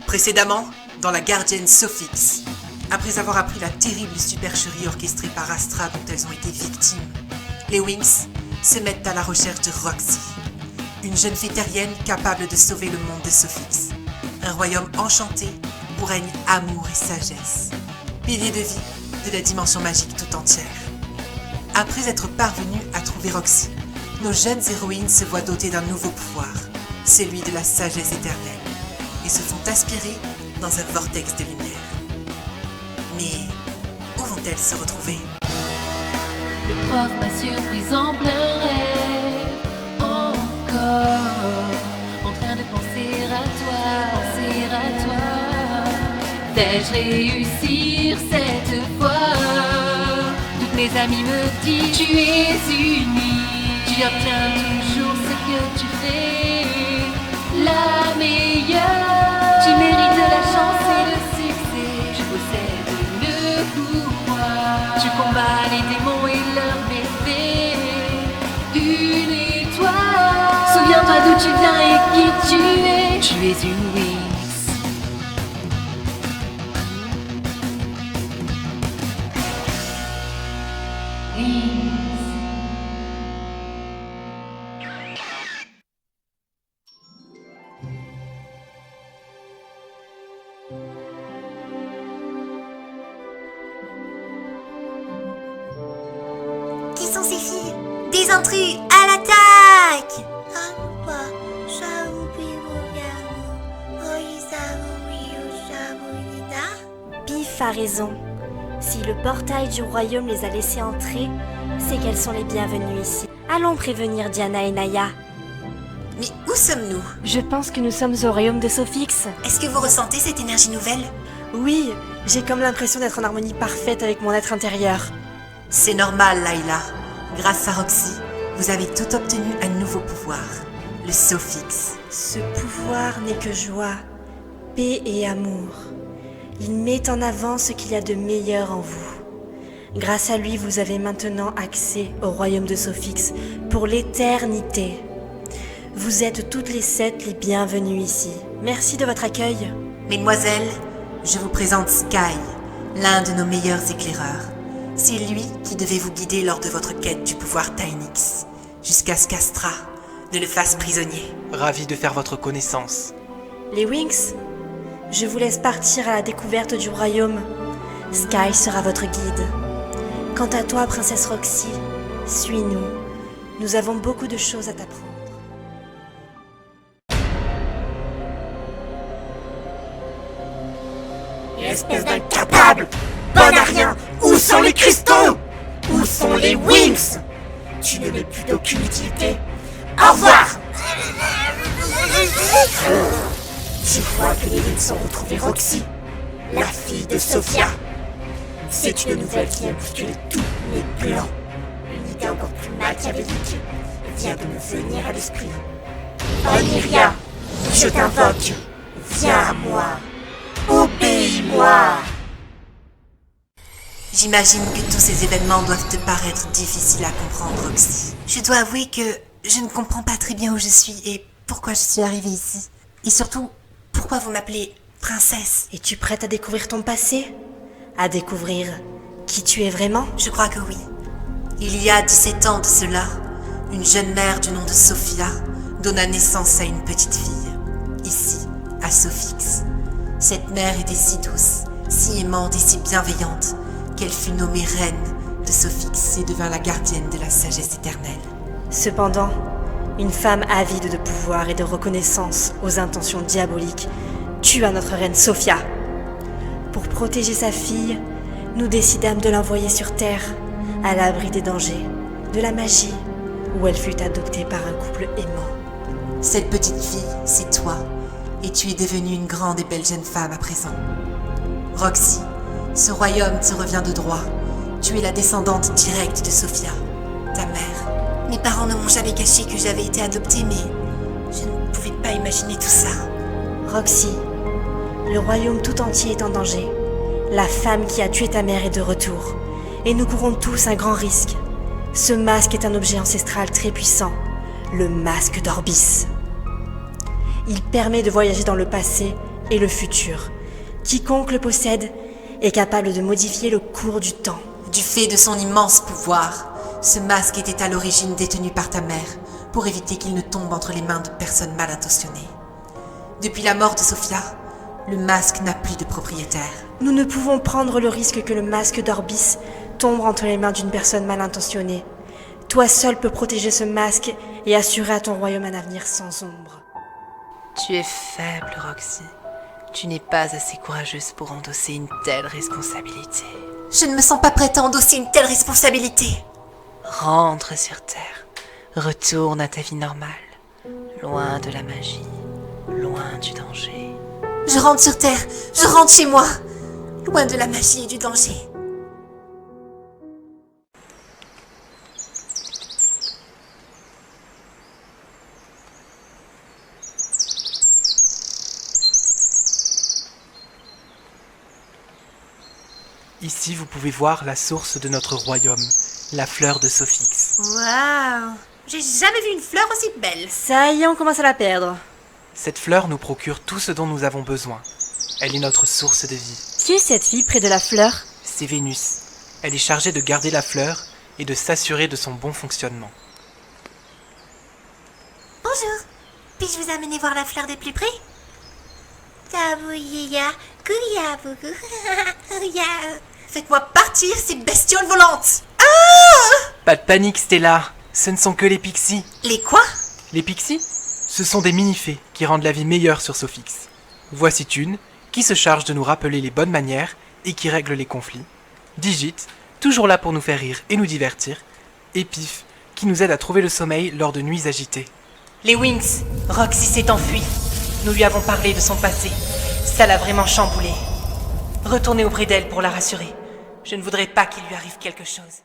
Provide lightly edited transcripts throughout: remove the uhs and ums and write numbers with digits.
Précédemment, dans la gardienne Sophix, après avoir appris la terrible supercherie orchestrée par Astra dont elles ont été victimes, les Winx se mettent à la recherche de Roxy, une jeune fée terrienne capable de sauver le monde de Sophix, un royaume enchanté où règne amour et sagesse, pilier de vie de la dimension magique tout entière. Après être parvenues à trouver Roxy, nos jeunes héroïnes se voient dotées d'un nouveau pouvoir, celui de la sagesse éternelle, et se font aspirer dans un vortex de lumière. Mais où vont-elles se retrouver? Le prof m'a surprise en plein rêve, encore en train de penser à toi. Vais-je réussir cette fois? Toutes mes amies me disent tu es unique, tu obtiens toujours ce que tu fais, la meilleure. Tu mérites la chance et le succès, tu possèdes le pouvoir, tu combats les démons et leurs méfaits, une étoile. Souviens-toi d'où tu viens et qui tu es une Winx. Qui sont ces filles? Des intrus, à l'attaque! Pif a raison. Si le portail du royaume les a laissées entrer, c'est qu'elles sont les bienvenues ici. Allons prévenir Diana et Naya. Mais où sommes-nous? Je pense que nous sommes au royaume de Sophix. Est-ce que vous ressentez cette énergie nouvelle? Oui, j'ai comme l'impression d'être en harmonie parfaite avec mon être intérieur. C'est normal, Layla. Grâce à Roxy, vous avez tout obtenu un nouveau pouvoir, le Sophix. Ce pouvoir n'est que joie, paix et amour. Il met en avant ce qu'il y a de meilleur en vous. Grâce à lui, vous avez maintenant accès au royaume de Sophix pour l'éternité. Vous êtes toutes les 7 les bienvenues ici. Merci de votre accueil. Mesdemoiselles, je vous présente Sky, l'un de nos meilleurs éclaireurs. C'est lui qui devait vous guider lors de votre quête du pouvoir Tynix, jusqu'à ce qu'Astra ne le fasse prisonnier. Ravi de faire votre connaissance. Les Winx, je vous laisse partir à la découverte du royaume. Sky sera votre guide. Quant à toi, princesse Roxy, suis-nous. Nous avons beaucoup de choses à t'apprendre. Espèce d'incapable! Bonne à rien! Où sont les cristaux? Où sont les Winx? Tu ne m'es plus d'aucune utilité. Au revoir! Je vois que les Winx ont retrouvé Roxy, la fille de Sophia. C'est une nouvelle qui a bousculé tous mes plans. Une idée encore plus machiavélique vient de me venir à l'esprit. Onyria, je t'invoque. Viens à moi. Obéis-moi! J'imagine que tous ces événements doivent te paraître difficiles à comprendre, Roxy. Je dois avouer que je ne comprends pas très bien où je suis et pourquoi je suis arrivée ici. Et surtout, pourquoi vous m'appelez princesse? Es-tu prête à découvrir ton passé? À découvrir qui tu es vraiment? Je crois que oui. Il y a 17 ans de cela, une jeune mère du nom de Sophia donna naissance à une petite fille, ici, à Sophix. Cette mère était si douce, si aimante et si bienveillante qu'elle fut nommée reine de Sophix et devint la gardienne de la sagesse éternelle. Cependant, une femme avide de pouvoir et de reconnaissance aux intentions diaboliques tua notre reine Sophia. Pour protéger sa fille, nous décidâmes de l'envoyer sur Terre, à l'abri des dangers, de la magie, où elle fut adoptée par un couple aimant. Cette petite fille, c'est toi, et tu es devenue une grande et belle jeune femme à présent. Roxy, ce royaume te revient de droit. Tu es la descendante directe de Sophia, ta mère. Mes parents ne m'ont jamais caché que j'avais été adoptée, mais je ne pouvais pas imaginer tout ça. Roxy, le royaume tout entier est en danger. La femme qui a tué ta mère est de retour, et nous courons tous un grand risque. Ce masque est un objet ancestral très puissant, le masque d'Orbis. Il permet de voyager dans le passé et le futur. Quiconque le possède est capable de modifier le cours du temps. Du fait de son immense pouvoir, ce masque était à l'origine détenu par ta mère pour éviter qu'il ne tombe entre les mains de personnes mal intentionnées. Depuis la mort de Sophia, le masque n'a plus de propriétaire. Nous ne pouvons prendre le risque que le masque d'Orbis tombe entre les mains d'une personne mal intentionnée. Toi seul peux protéger ce masque et assurer à ton royaume un avenir sans ombre. Tu es faible, Roxy. Tu n'es pas assez courageuse pour endosser une telle responsabilité. Je ne me sens pas prête à endosser une telle responsabilité. Rentre sur Terre. Retourne à ta vie normale. Loin de la magie. Loin du danger. Je rentre sur Terre. Je rentre chez moi. Loin de la magie et du danger. Ici, vous pouvez voir la source de notre royaume, la fleur de Sophix. Waouh! J'ai jamais vu une fleur aussi belle. Ça y est, on commence à la perdre. Cette fleur nous procure tout ce dont nous avons besoin. Elle est notre source de vie. Qui est cette fille près de la fleur? C'est Vénus. Elle est chargée de garder la fleur et de s'assurer de son bon fonctionnement. Bonjour. Puis-je vous amener voir la fleur de plus près? Faites-moi partir, ces bestioles volantes! Pas de panique, Stella. Ce ne sont que les pixies. Les quoi? Les pixies, ce sont des mini-fées qui rendent la vie meilleure sur Sophix. Voici Thune, qui se charge de nous rappeler les bonnes manières et qui règle les conflits. Digit, toujours là pour nous faire rire et nous divertir. Et Pif, qui nous aide à trouver le sommeil lors de nuits agitées. Les Wings, Roxy s'est enfuie. Nous lui avons parlé de son passé. Ça l'a vraiment chamboulée. Retournez auprès d'elle pour la rassurer. Je ne voudrais pas qu'il lui arrive quelque chose.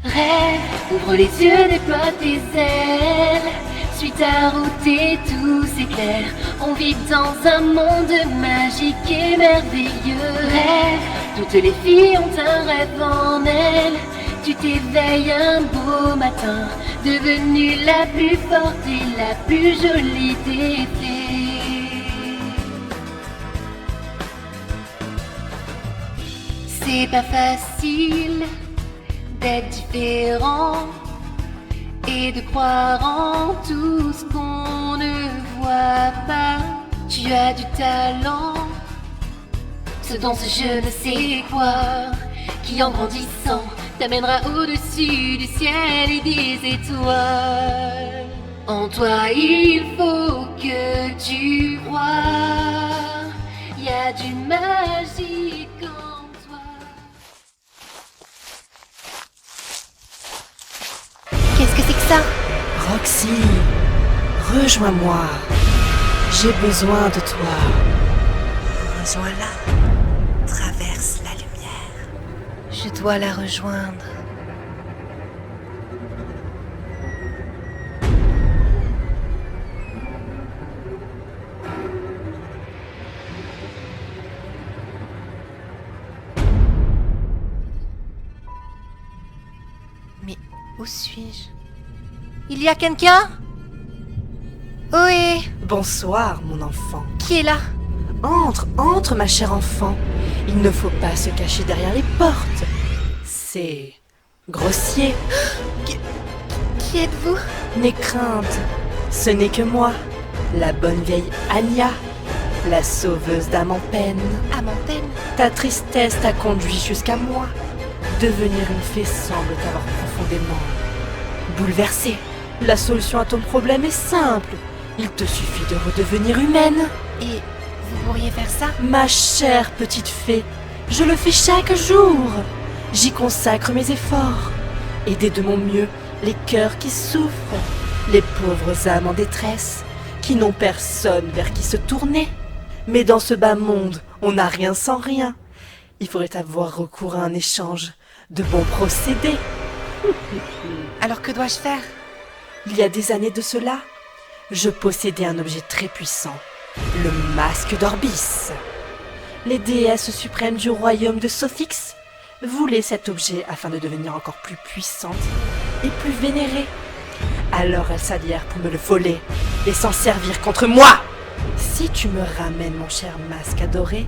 Rêve, ouvre les yeux, déploie tes ailes. Suis ta route et tout s'éclaire. On vit dans un monde magique et merveilleux. Rêve, toutes les filles ont un rêve en elles. Tu t'éveilles un beau matin, devenue la plus forte et la plus jolie des fées. C'est pas facile d'être différent et de croire en tout ce qu'on ne voit pas. Tu as du talent, ce dont je ne sais quoi, qui en grandissant t'amènera au-dessus du ciel et des étoiles. En toi il faut que tu crois, il y a du magique en toi. Qu'est-ce que c'est que ça? Roxy, rejoins-moi. J'ai besoin de toi. Rejoins-la. Traverse la lumière. Je dois la rejoindre. Mais où suis-je? Il y a quelqu'un? Ohé! Bonsoir, mon enfant. Qui est là? Entre, ma chère enfant. Il ne faut pas se cacher derrière les portes. C'est grossier. Qui êtes-vous? N'aie crainte, ce n'est que moi, la bonne vieille Anya, la sauveuse d'âme en peine. À mon peine. Ta tristesse t'a conduit jusqu'à moi. Devenir une fée semble t'avoir profondément bouleversée. La solution à ton problème est simple. Il te suffit de redevenir humaine. Et vous pourriez faire ça? Ma chère petite fée, je le fais chaque jour. J'y consacre mes efforts. Aider de mon mieux les cœurs qui souffrent, les pauvres âmes en détresse, qui n'ont personne vers qui se tourner. Mais dans ce bas monde, on n'a rien sans rien. Il faudrait avoir recours à un échange de bons procédés. Alors que dois-je faire? Il y a des années de cela, je possédais un objet très puissant, le masque d'Orbis. Les déesses suprêmes du royaume de Sophix voulaient cet objet afin de devenir encore plus puissante et plus vénérée. Alors elles s'allièrent pour me le voler et s'en servir contre moi. Si tu me ramènes mon cher masque adoré,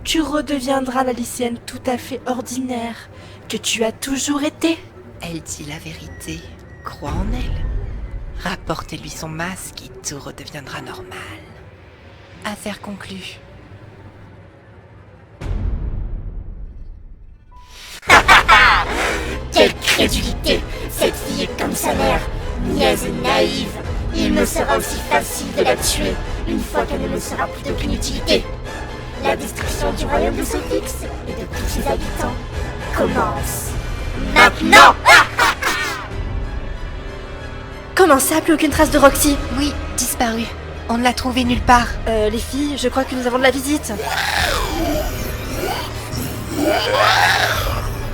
tu redeviendras la lycéenne tout à fait ordinaire que tu as toujours été. Elle dit la vérité. Crois en elle. Rapportez-lui son masque et tout redeviendra normal. Affaire conclue. Quelle crédulité! Cette fille est comme sa mère, niaise et naïve. Il me sera aussi facile de la tuer une fois qu'elle ne me sera plus d'aucune utilité. La destruction du royaume de Sophix et de tous ses habitants commence maintenant. Comment ça, plus aucune trace de Roxy? Oui, disparue. On ne l'a trouvée nulle part. Les filles, je crois que nous avons de la visite.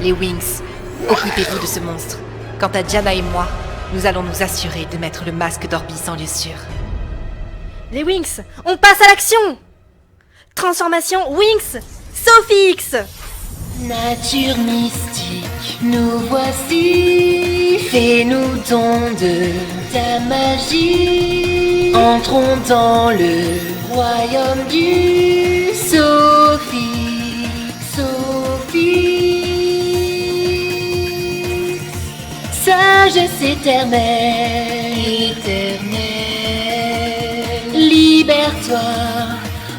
Les Wings, occupez-vous de ce monstre. Quant à Diana et moi, nous allons nous assurer de mettre le masque d'Orbis en lieu sûr. Les Wings, on passe à l'action! Transformation Wings Sophix! Nature mystique, nous voici. Fais-nous don de ta magie. Entrons dans le royaume du Sophix. Sophix. Sagesse éternelle, libère-toi,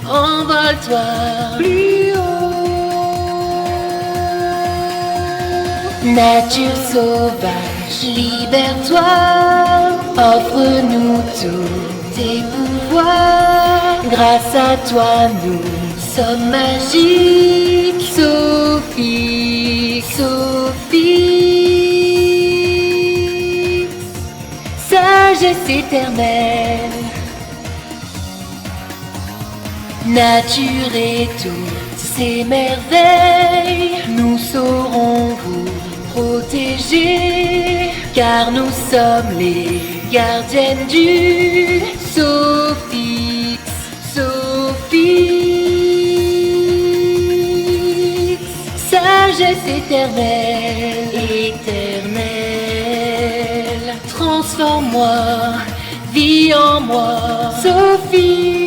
envole-toi plus haut. Nature sauvage, libère-toi, offre-nous tous tes pouvoirs. Grâce à toi, nous sommes magiques. Sophie, Sophie, sagesse éternelle. Nature et toutes ses merveilles, nous saurons vous protéger, car nous sommes les gardiennes du Sophix. Sophix, sagesse éternelle, éternelle. Transforme-moi, vis en moi, Sophie.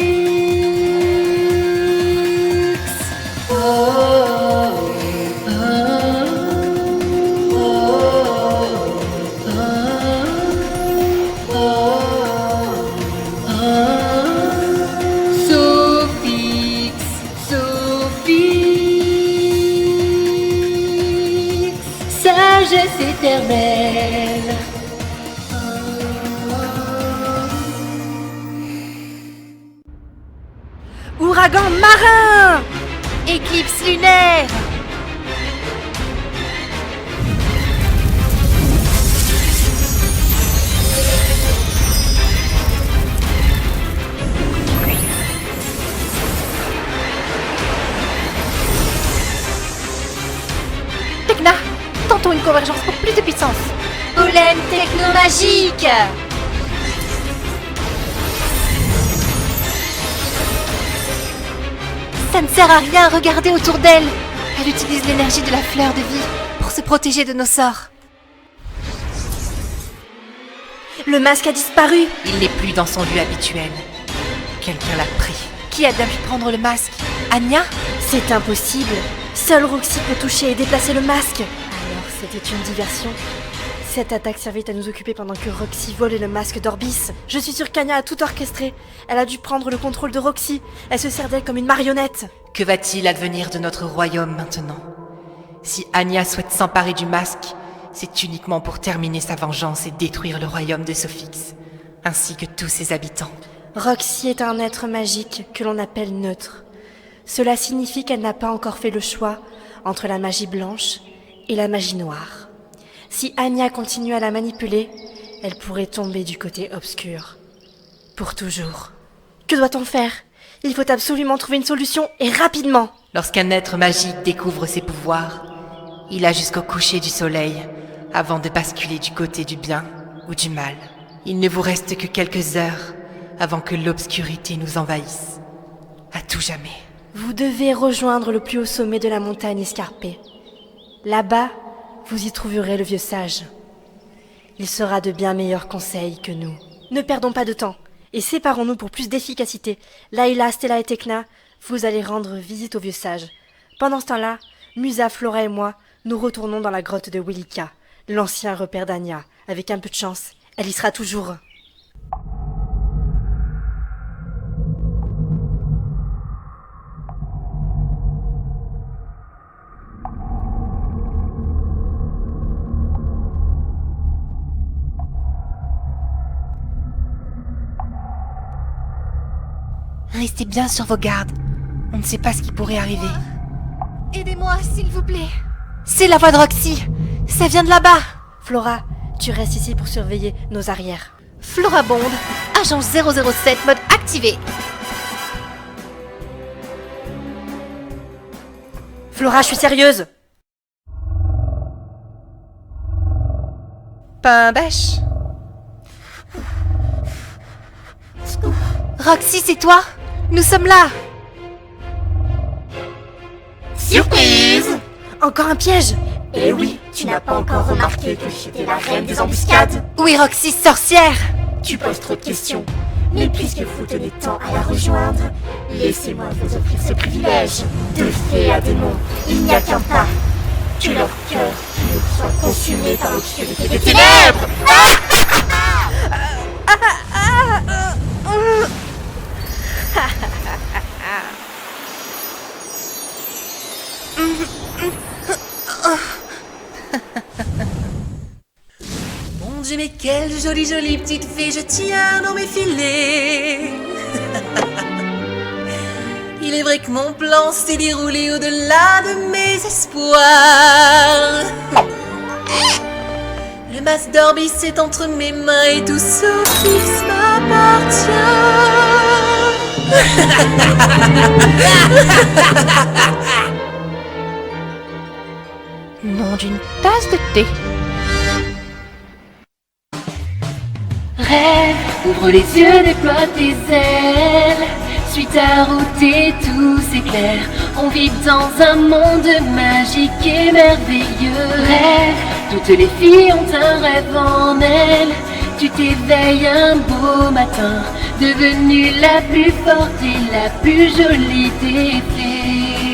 Sagesse éternelle. Ouragan marin! Éclipse lunaire! Tecna, tentons une convergence pour plus de puissance. Pollen technomagique. Ça ne sert à rien, regardez autour d'elle. Elle utilise l'énergie de la fleur de vie pour se protéger de nos sorts. Le masque a disparu. Il n'est plus dans son lieu habituel. Quelqu'un l'a pris. Qui a bien pu prendre le masque? Anya? C'est impossible. Seule Roxy peut toucher et déplacer le masque. Alors c'était une diversion. Cette attaque servait à nous occuper pendant que Roxy volait le masque d'Orbis. Je suis sûre qu'Anya a tout orchestré. Elle a dû prendre le contrôle de Roxy. Elle se sert d'elle comme une marionnette. Que va-t-il advenir de notre royaume maintenant? Si Anya souhaite s'emparer du masque, c'est uniquement pour terminer sa vengeance et détruire le royaume de Sophix, ainsi que tous ses habitants. Roxy est un être magique que l'on appelle neutre. Cela signifie qu'elle n'a pas encore fait le choix entre la magie blanche et la magie noire. Si Anya continue à la manipuler, elle pourrait tomber du côté obscur. Pour toujours. Que doit-on faire? Il faut absolument trouver une solution et rapidement. Lorsqu'un être magique découvre ses pouvoirs, il a jusqu'au coucher du soleil avant de basculer du côté du bien ou du mal. Il ne vous reste que quelques heures avant que l'obscurité nous envahisse. À tout jamais. Vous devez rejoindre le plus haut sommet de la montagne escarpée. Là-bas, vous y trouverez le vieux sage. Il sera de bien meilleurs conseils que nous. Ne perdons pas de temps et séparons-nous pour plus d'efficacité. Layla, Stella et Tekna, vous allez rendre visite aux vieux sages. Pendant ce temps-là, Musa, Flora et moi, nous retournons dans la grotte de Welika, l'ancien repère d'Anya. Avec un peu de chance, elle y sera toujours. Restez bien sur vos gardes. On ne sait pas ce qui pourrait arriver. Aidez-moi, s'il vous plaît. C'est la voix de Roxy. Ça vient de là-bas. Flora, tu restes ici pour surveiller nos arrières. Florabonde, agent 007, mode activé. Flora, je suis sérieuse. Pain bêche. Roxy, c'est toi? Nous sommes là. Surprise! Encore un piège. Eh oui, tu n'as pas encore remarqué que j'étais la reine des embuscades? Oui, Roxy, sorcière. Tu poses trop de questions. Mais puisque vous tenez tant à la rejoindre, laissez-moi vous offrir ce privilège. De fée à démon, il n'y a qu'un pas. Que leur cœur soit consumé par l'obscurité des ténèbres. Mon Dieu, mais quelle jolie petite fée je tiens dans mes filets. Il est vrai que mon plan s'est déroulé au-delà de mes espoirs. Le masque d'Orbis est entre mes mains et tout Sophix m'appartient. Nom d'une tasse de thé. Rêve, ouvre les yeux, déploie tes ailes. Suis ta route et tout s'éclaire. On vit dans un monde magique et merveilleux. Rêve, toutes les filles ont un rêve en elles. Tu t'éveilles un beau matin, devenue la plus forte et la plus jolie des fées.